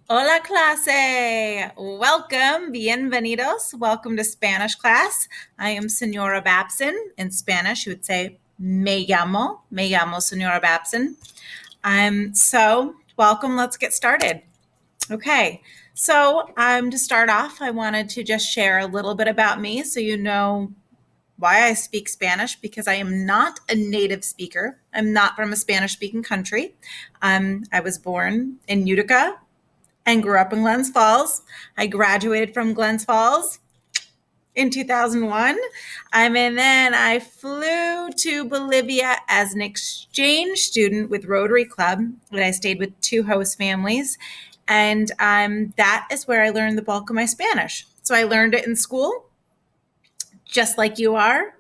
Hola clase. Welcome, bienvenidos. Welcome to Spanish class. I am Senora Babson. In Spanish, you would say me llamo Senora Babson. So welcome. Let's get started. Okay. So to start off, I wanted to just share a little bit about me so you know why I speak Spanish, because I am not a native speaker. I'm not from a Spanish-speaking country. I was born in Utica and grew up in Glens Falls. I graduated from Glens Falls in 2001. And then I flew to Bolivia as an exchange student with Rotary Club, and I stayed with two host families. And that is where I learned the bulk of my Spanish. So I learned it in school, just like you are.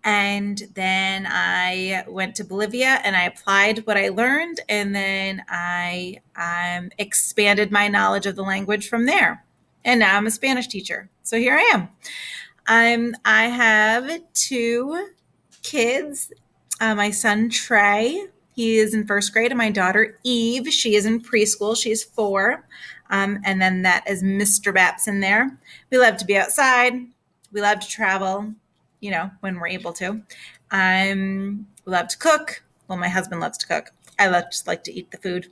And then I went to Bolivia and I applied what I learned, and then I expanded my knowledge of the language from there. And now I'm a Spanish teacher. So here I am. I have two kids. My son Trey, he is in first grade, and my daughter Eve, she is in preschool. She's 4. And then that is Mr. Babson there. We love to be outside. We love to travel, when we're able to. We love to cook. Well, my husband loves to cook. I just like to eat the food.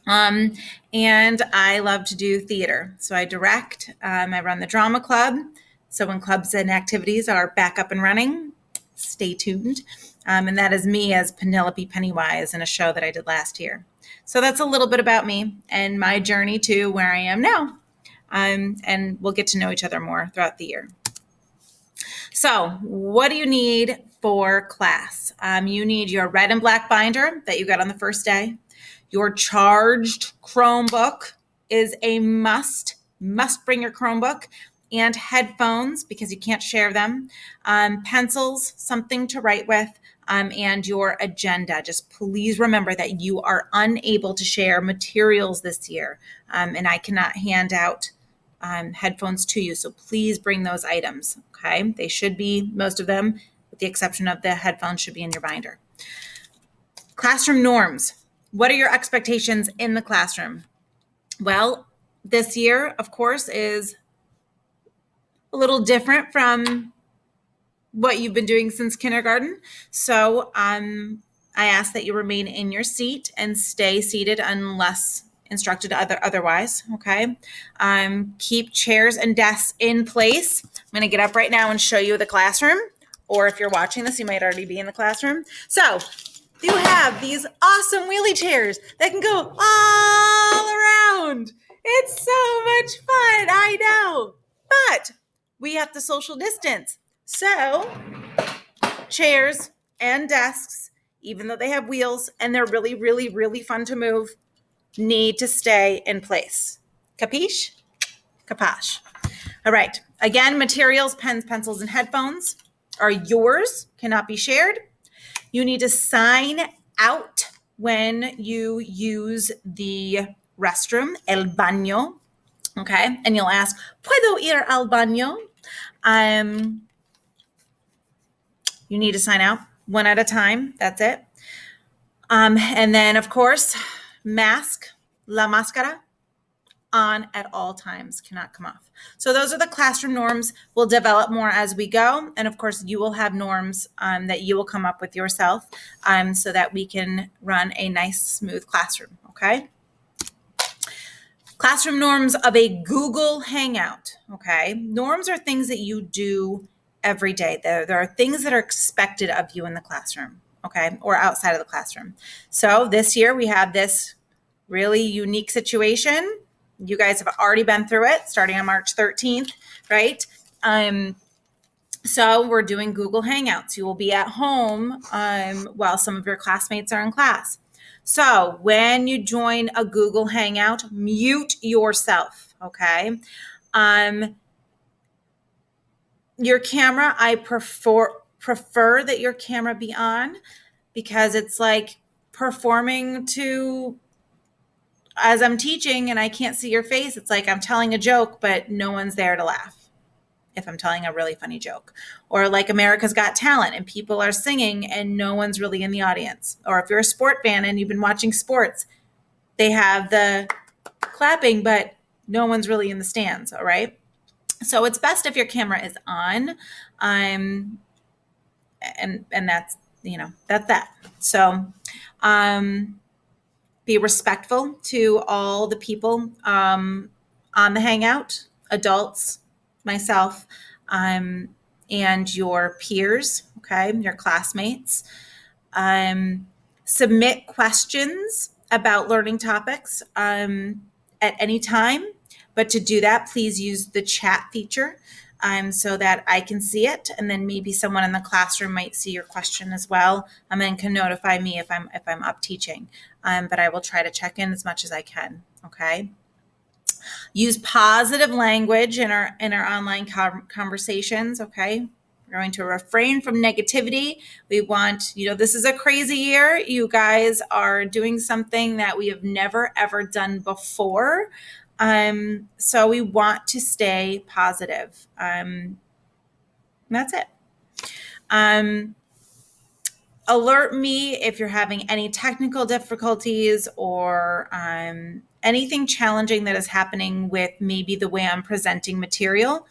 And I love to do theater. So I direct. I run the drama club. So when clubs and activities are back up and running, stay tuned. And that is me as Penelope Pennywise in a show that I did last year. So that's a little bit about me and my journey to where I am now. And we'll get to know each other more throughout the year. So what do you need for class? You need your red and black binder that you got on the first day. Your charged Chromebook is a must. Must bring your Chromebook, and headphones because you can't share them. Pencils, something to write with, and your agenda. Just please remember that you are unable to share materials this year, and I cannot hand out headphones to you. So please bring those items. Okay. They should be, most of them, with the exception of the headphones, should be in your binder. Classroom norms. What are your expectations in the classroom? Well, this year, of course, is a little different from what you've been doing since kindergarten. So I ask that you remain in your seat and stay seated unless instructed otherwise. Okay. Keep chairs and desks in place. I'm going to get up right now and show you the classroom. Or if you're watching this, you might already be in the classroom. So you have these awesome wheelie chairs that can go all around. It's so much fun, I know. But we have to social distance. So chairs and desks, even though they have wheels and they're really, really, really fun to move, need to stay in place. Capiche? Capache. All right. Again, materials, pens, pencils, and headphones are yours, cannot be shared. You need to sign out when you use the restroom, el baño. Okay. And you'll ask, ¿Puedo ir al baño? You need to sign out one at a time. That's it. And then, of course, mask, la máscara, on at all times, cannot come off. So those are the classroom norms. We'll develop more as we go. And of course, you will have norms that you will come up with yourself so that we can run a nice, smooth classroom. Okay. Classroom norms of a Google Hangout. Okay. Norms are things that you do every day. There are things that are expected of you in the classroom. Okay. Or outside of the classroom. So this year we have this really unique situation. You guys have already been through it starting on March 13th, right? So we're doing Google Hangouts. You will be at home while some of your classmates are in class. So when you join a Google Hangout, mute yourself, okay? Your camera, I prefer that your camera be on because it's like performing to, as I'm teaching and I can't see your face, it's like I'm telling a joke, but no one's there to laugh if I'm telling a really funny joke. Or like America's Got Talent and people are singing and no one's really in the audience. Or if you're a sport fan and you've been watching sports, they have the clapping, but no one's really in the stands, all right? So it's best if your camera is on. And that's, that's that. So be respectful to all the people on the Hangout, adults, myself, and your peers, okay, your classmates. Submit questions about learning topics at any time. But to do that, please use the chat feature so that I can see it, and then maybe someone in the classroom might see your question as well, and can notify me if I'm up teaching. But I will try to check in as much as I can. Okay. Use positive language in our online conversations. Okay. We're going to refrain from negativity. We want, this is a crazy year. You guys are doing something that we have never, ever done before. So we want to stay positive. That's it. Alert me if you're having any technical difficulties or anything challenging that is happening with maybe the way I'm presenting material.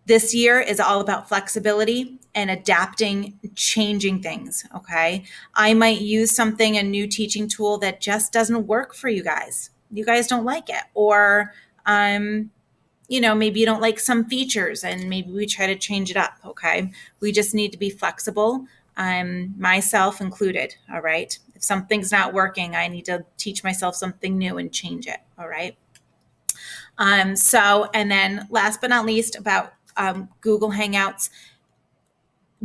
This year is all about flexibility and adapting, changing things, okay? I might use a new teaching tool that just doesn't work for you guys. You guys don't like it. Or, maybe you don't like some features and maybe we try to change it up, okay? We just need to be flexible, myself included, all right? If something's not working, I need to teach myself something new and change it, all right? And then last but not least about Google Hangouts.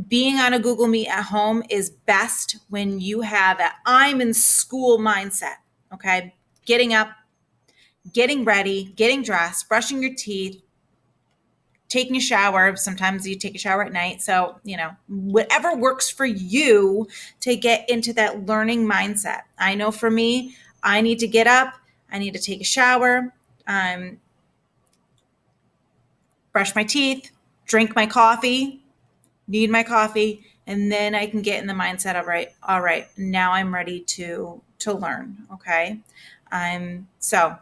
Being on a Google Meet at home is best when you have that I'm in school mindset, okay? Getting up, getting ready, getting dressed, brushing your teeth, taking a shower. Sometimes you take a shower at night. So, whatever works for you to get into that learning mindset. I know for me, I need to get up, I need to take a shower, brush my teeth, drink my coffee, need my coffee, and then I can get in the mindset of, all right, now I'm ready to learn, okay? So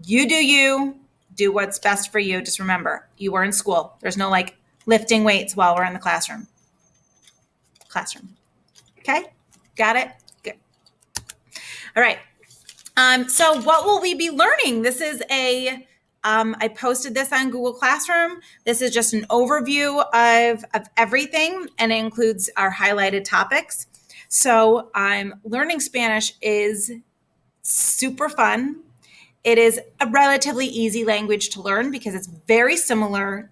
you do what's best for you. Just remember, you are in school. There's no lifting weights while we're in the classroom. Okay? Got it? Good. All right. So what will we be learning? This is I posted this on Google Classroom. This is just an overview of everything, and it includes our highlighted topics. So learning Spanish is super fun. It is a relatively easy language to learn because it's very similar.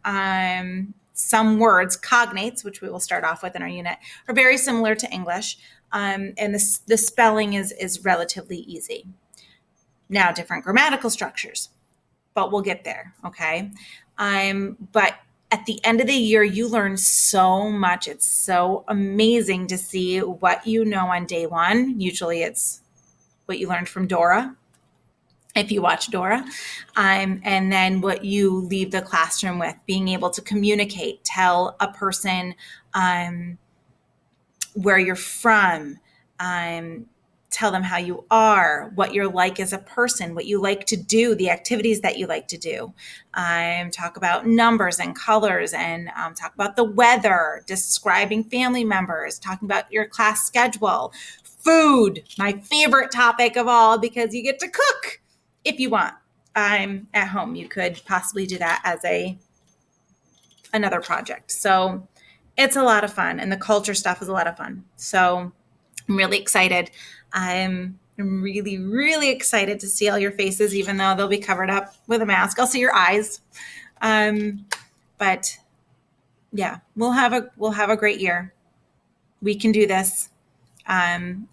Some words, cognates, which we will start off with in our unit, are very similar to English. And the spelling is relatively easy. Now, different grammatical structures, but we'll get there, okay? But at the end of the year, you learn so much. It's so amazing to see what you know on day one. Usually it's what you learned from Dora, if you watch Dora, and then what you leave the classroom with, being able to communicate, tell a person where you're from, tell them how you are, what you're like as a person, what you like to do, the activities that you like to do. Talk about numbers and colors, and talk about the weather, describing family members, talking about your class schedule, food, my favorite topic of all, because you get to cook if you want. At home, you could possibly do that as another project. So it's a lot of fun, and the culture stuff is a lot of fun. So I'm really excited. I'm really, really excited to see all your faces, even though they'll be covered up with a mask. I'll see your eyes. But yeah, we'll have a great year. We can do this. I'm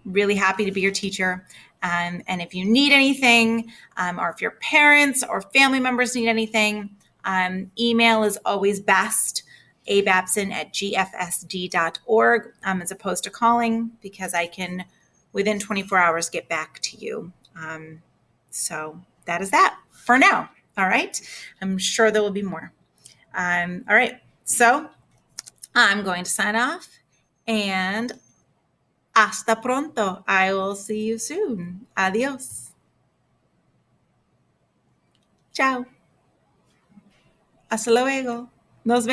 really happy to be your teacher. And if you need anything, or if your parents or family members need anything, email is always best. ababson@gfsd.org, as opposed to calling, because I can, within 24 hours, get back to you. So that is that for now. All right. I'm sure there will be more. All right. So I'm going to sign off, and hasta pronto. I will see you soon. Adios. Chao. Hasta luego. Nos vemos.